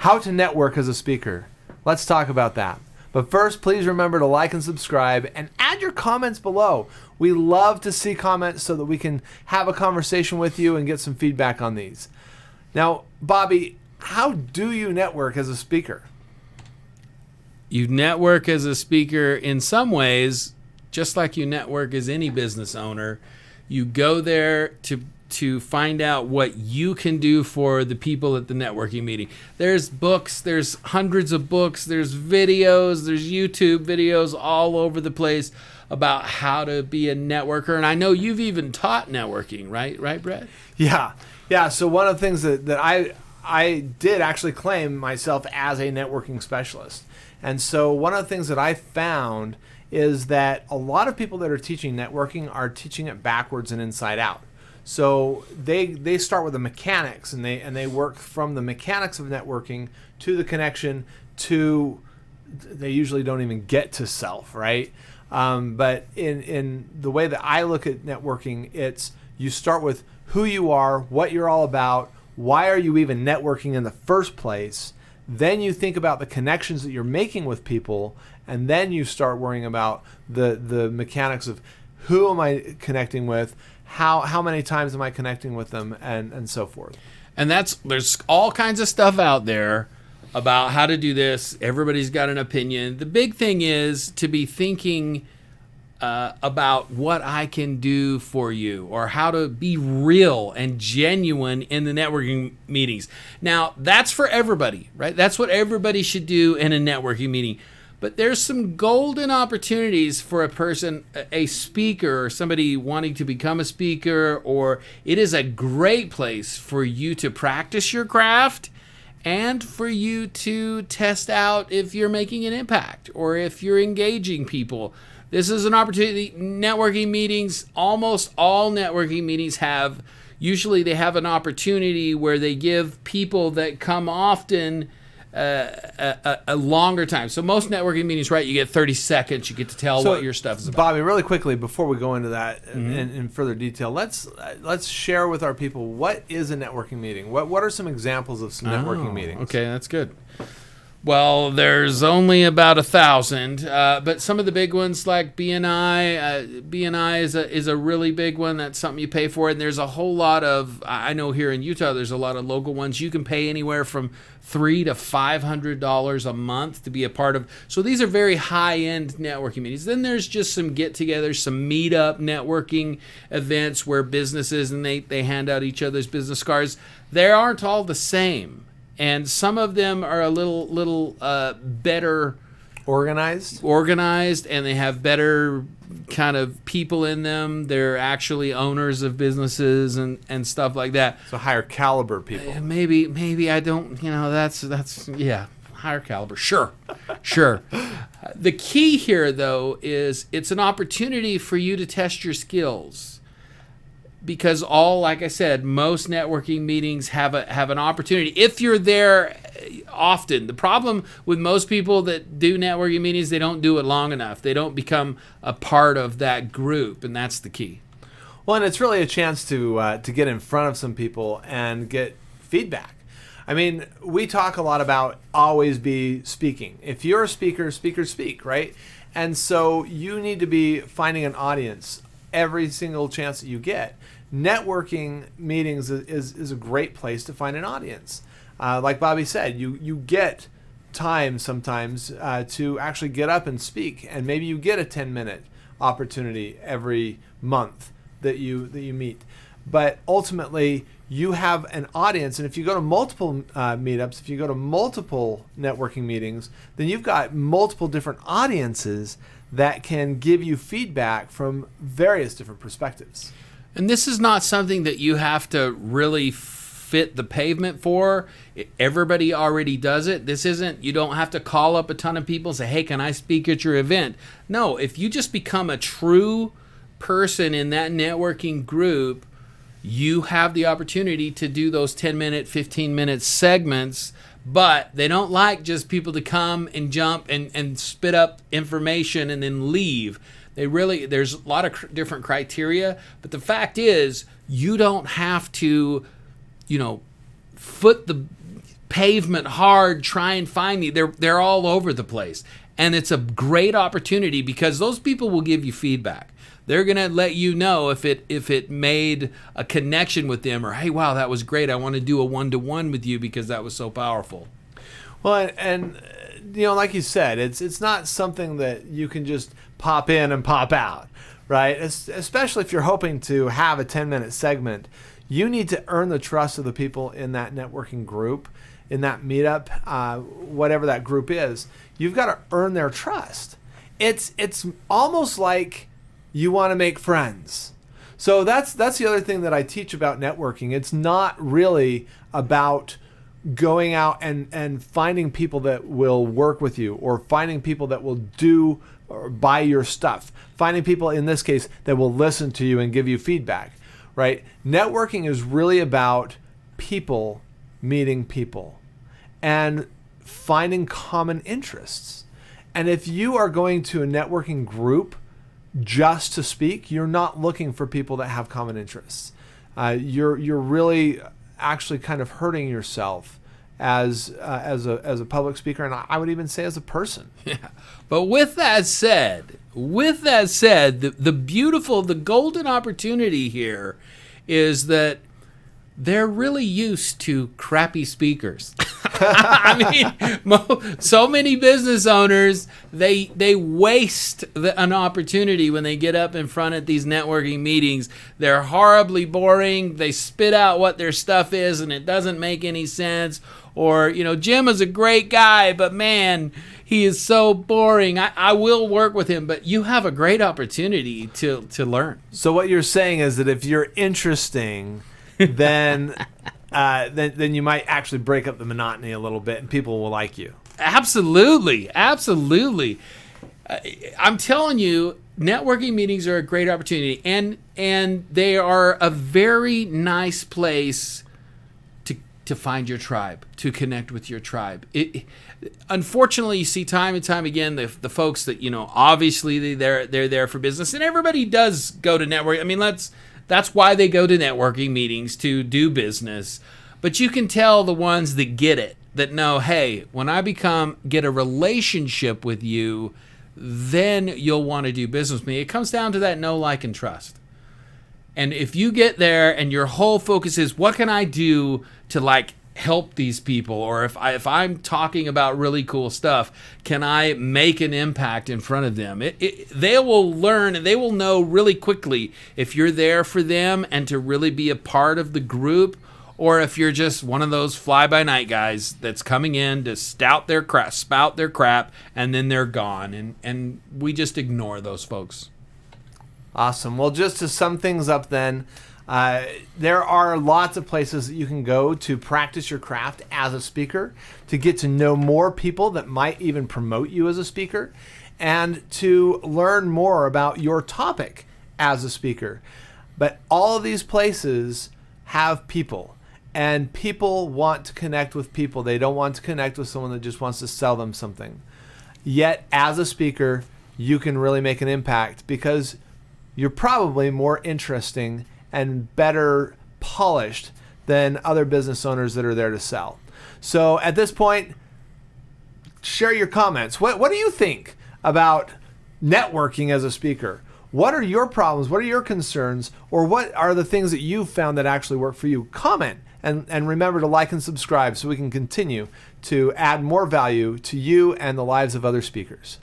how to network as a speaker. Let's talk about that. But first, please remember to like and subscribe and add your comments below. We love to see comments so that we can have a conversation with you and get some feedback on these. Now, Bobby, how do you network as a speaker? You network as a speaker in some ways, just like you network as any business owner. You go there to find out what you can do for the people at the networking meeting. There's books, there's hundreds of books, there's videos, there's YouTube videos all over the place about how to be a networker. And I know you've even taught networking, right? Right, Brett? Yeah. So one of the things that I did actually claim myself as a networking specialist. And so one of the things that I found is that a lot of people that are teaching networking are teaching it backwards and inside out. So they start with the mechanics and they work from the mechanics of networking to the connection to, they usually don't even get to self, right? But in the way that I look at networking, it's you start with who you are, what you're all about, why are you even networking in the first place? Then you think about the connections that you're making with people, and then you start worrying about the mechanics of who am I connecting with, how many times am I connecting with them, and so forth. And there's all kinds of stuff out there about how to do this. Everybody's got an opinion. The big thing is to be thinking about what I can do for you, or how to be real and genuine in the networking meetings. Now, that's for everybody, right? That's what everybody should do in a networking meeting. But there's some golden opportunities for a person, a speaker, or somebody wanting to become a speaker, or it is a great place for you to practice your craft and for you to test out if you're making an impact or if you're engaging people. This is an opportunity. Networking meetings, almost all networking meetings usually they have an opportunity where they give people that come often a longer time. So most networking meetings, right, you get 30 seconds, you get to tell what your stuff is about. Bobby, really quickly, before we go into that in further detail, let's share with our people, what is a networking meeting? What are some examples of some networking meetings? Okay, that's good. Well, there's only about 1,000, but some of the big ones like BNI is a really big one. That's something you pay for. And there's a whole lot of, I know here in Utah, there's a lot of local ones. You can pay anywhere from $300 to $500 a month to be a part of. So these are very high-end networking meetings. Then there's just some get-togethers, some meet-up networking events where businesses, and they hand out each other's business cards. They aren't all the same. And some of them are a little better organized, and they have better kind of people in them. They're actually owners of businesses and stuff like that. So higher caliber people. Maybe I don't. That's yeah, higher caliber. Sure. The key here, though, is it's an opportunity for you to test your skills. Because like I said, most networking meetings have an opportunity. If you're there often, the problem with most people that do networking meetings, they don't do it long enough. They don't become a part of that group, and that's the key. Well, and it's really a chance to get in front of some people and get feedback. I mean, we talk a lot about always be speaking. If you're a speaker, speakers speak, right? And so you need to be finding an audience every single chance that you get. Networking meetings is a great place to find an audience. Like Bobby said, you get time sometimes to actually get up and speak, and maybe you get a 10-minute opportunity every month that you meet. But ultimately, you have an audience, and if you go to multiple meetups, if you go to multiple networking meetings, then you've got multiple different audiences that can give you feedback from various different perspectives. And this is not something that you have to really fit the pavement for. Everybody already does it. This isn't, you don't have to call up a ton of people and say, hey, can I speak at your event? No, if you just become a true person in that networking group, you have the opportunity to do those 10-minute, 15-minute segments, but they don't like just people to come and jump and spit up information and then leave. There's a lot of different criteria, but the fact is, you don't have to, foot the pavement hard, try and find me. They're all over the place. And it's a great opportunity because those people will give you feedback. They're going to let you know if it made a connection with them, or, hey, wow, that was great. I want to do a one-to-one with you because that was so powerful. Well, and like you said, it's not something that you can just pop in and pop out, right? Especially if you're hoping to have a 10-minute segment, you need to earn the trust of the people in that networking group, in that meetup, whatever that group is. You've got to earn their trust. It's almost like you want to make friends. So that's the other thing that I teach about networking. It's not really about going out and finding people that will work with you, or finding people that will do or buy your stuff, finding people in this case that will listen to you and give you feedback, right? Networking is really about people meeting people and finding common interests. And if you are going to a networking group just to speak, you're not looking for people that have common interests. You're really actually kind of hurting yourself as a public speaker, and I would even say as a person. Yeah. But with that said, the golden opportunity here is that they're really used to crappy speakers. I mean, so many business owners, they waste an opportunity when they get up in front at these networking meetings. They're horribly boring. They spit out what their stuff is, and it doesn't make any sense. Or, Jim is a great guy, but man, he is so boring. I will work with him, but you have a great opportunity to learn. So what you're saying is that if you're interesting, then you might actually break up the monotony a little bit, and people will like you. Absolutely. I'm telling you, networking meetings are a great opportunity, and they are a very nice place to find your tribe, to connect with your tribe. Unfortunately, you see time and time again the folks that, obviously they're there for business, and everybody does go to network. I mean, that's why they go to networking meetings, to do business. But you can tell the ones that get it, that know, hey, when I get a relationship with you, then you'll want to do business with me. It comes down to that know, like, and trust. And if you get there and your whole focus is, what can I do to help these people? Or if I'm talking about really cool stuff, can I make an impact in front of them? They will learn, and they will know really quickly if you're there for them and to really be a part of the group, or if you're just one of those fly-by-night guys that's coming in to spout their crap, and then they're gone. And we just ignore those folks. Awesome. Well, just to sum things up then, there are lots of places that you can go to practice your craft as a speaker, to get to know more people that might even promote you as a speaker, and to learn more about your topic as a speaker. But all of these places have people, and people want to connect with people. They don't want to connect with someone that just wants to sell them something. Yet, as a speaker, you can really make an impact because you're probably more interesting and better polished than other business owners that are there to sell. So at this point, share your comments. What do you think about networking as a speaker? What are your problems? What are your concerns? Or what are the things that you've found that actually work for you? Comment, and remember to like and subscribe so we can continue to add more value to you and the lives of other speakers.